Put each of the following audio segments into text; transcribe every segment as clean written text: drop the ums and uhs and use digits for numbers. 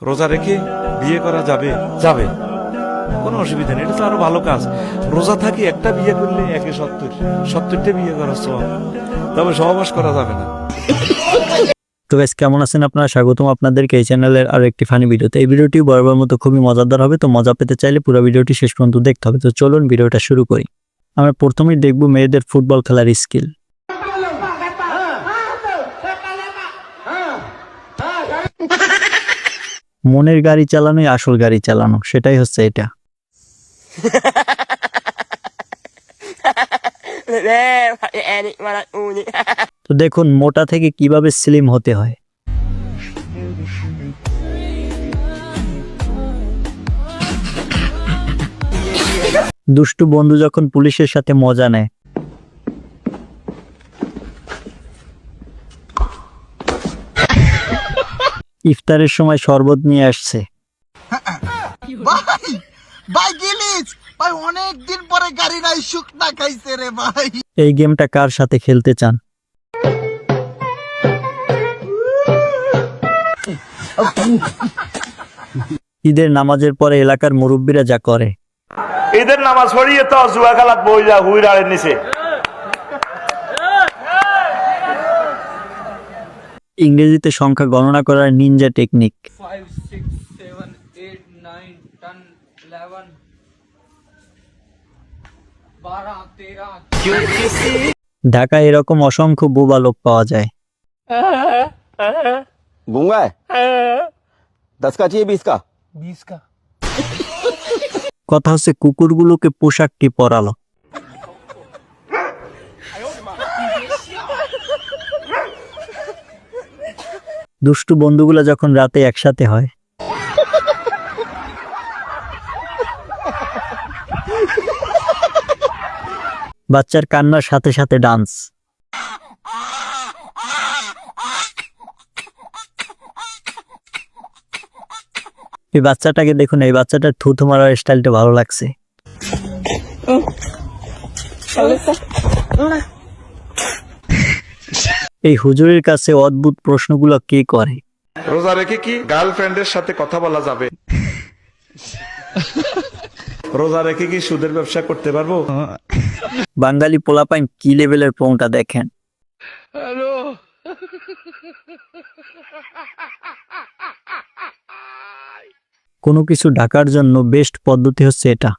রোজা রেখে বিয়ে করা যাবে? যাবে, কোনো অসুবিধা নেই, এটা তো আরো ভালো কাজ। রোজা থাকি একটা বিয়ে করলে 70টা বিয়ে করার সওয়াব, তবে সহবাস করা যাবে না। তো গাইস, কেমন আছেন আপনারা? স্বাগতম আপনাদেরকে এই চ্যানেলের আরো একটি ফানি ভিডিওতে। এই ভিডিওটি বরাবর মতো খুবই মজাদার হবে, তো মজা পেতে চাইলে পুরো ভিডিওটি শেষ পর্যন্ত দেখতে হবে। তো চলুন ভিডিওটা শুরু করি। আমরা প্রথমেই দেখব মেয়েদের ফুটবল খেলার স্কিল। মনের গাড়ি চালানোই আসল গাড়ি চালানো, সেটাই হচ্ছে এটা। তো দেখুন মোটা থেকে কিভাবে স্লিম হতে হয়। দুষ্টু বন্ধু যখন পুলিশের সাথে মজা নেয়। ইফতারের সময় শরবত নিয়ে আসছে। ভাই গিলিস ভাই, অনেকদিন পরে গাড়ি নাই শুকনা খাইছে রে ভাই। এই গেমটা কার সাথে খেলতে চান? ঈদের নামাজের পরে এলাকার মুরব্বীরা যা করে। ঈদের নামাজ পড়িয়ে তো জুয়া খেলাত বইলা হুইরাড়ের নিচে। ইংরেজিতে সংখ্যা গণনা করার নিনজা টেকনিক। 5, 6, 7, 8, 9, 10, 11, 12, 13। ঢাকায় এরকম অসংখ্য বোবা লোক পাওয়া যায়। गूंगा है 10 का चाहिए 20 का 20 का। কথা হচ্ছে কুকুরগুলোকে পোশাকটি পরালো। দুষ্টু বন্ধুগুলা যখন রাতে একসাথে হয়। বাচ্চার কান্নার সাথে সাথে ডান্স। এই বাচ্চাটাকে দেখুন, এই বাচ্চাটার থুথু মারার স্টাইলটা ভালো লাগছে। এই হুজুরের কাছে অদ্ভুত প্রশ্নগুলো কে করে? রোজা রেখে কি গার্লফ্রেন্ডের সাথে কথা বলা যাবে? রোজা রেখে কি সুদের ব্যবসা করতে পারবো? বাঙালি পোলাপাইন কি লেভেলের পোংটা দেখেন। কোনো কিছু ঢাকার জন্য বেস্ট পদ্ধতি হচ্ছে এটা।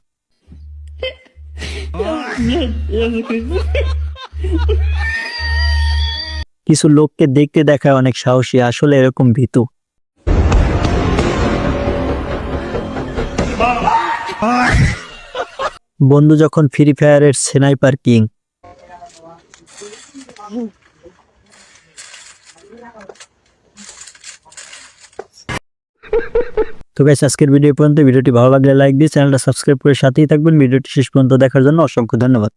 কিছু লোককে দেখতে দেখায় অনেক সাহসী, আসলে এরকম ভীতু। বন্ধু যখন ফ্রি ফায়ারের স্নাইপার কিং। তো গাইস, আজকের ভিডিও পর্যন্ত। ভিডিওটি ভালো লাগলে লাইক দিয়ে চ্যানেলটা সাবস্ক্রাইব করে সাথেই থাকবেন। ভিডিওটি শেষ পর্যন্ত দেখার জন্য অসংখ্য ধন্যবাদ।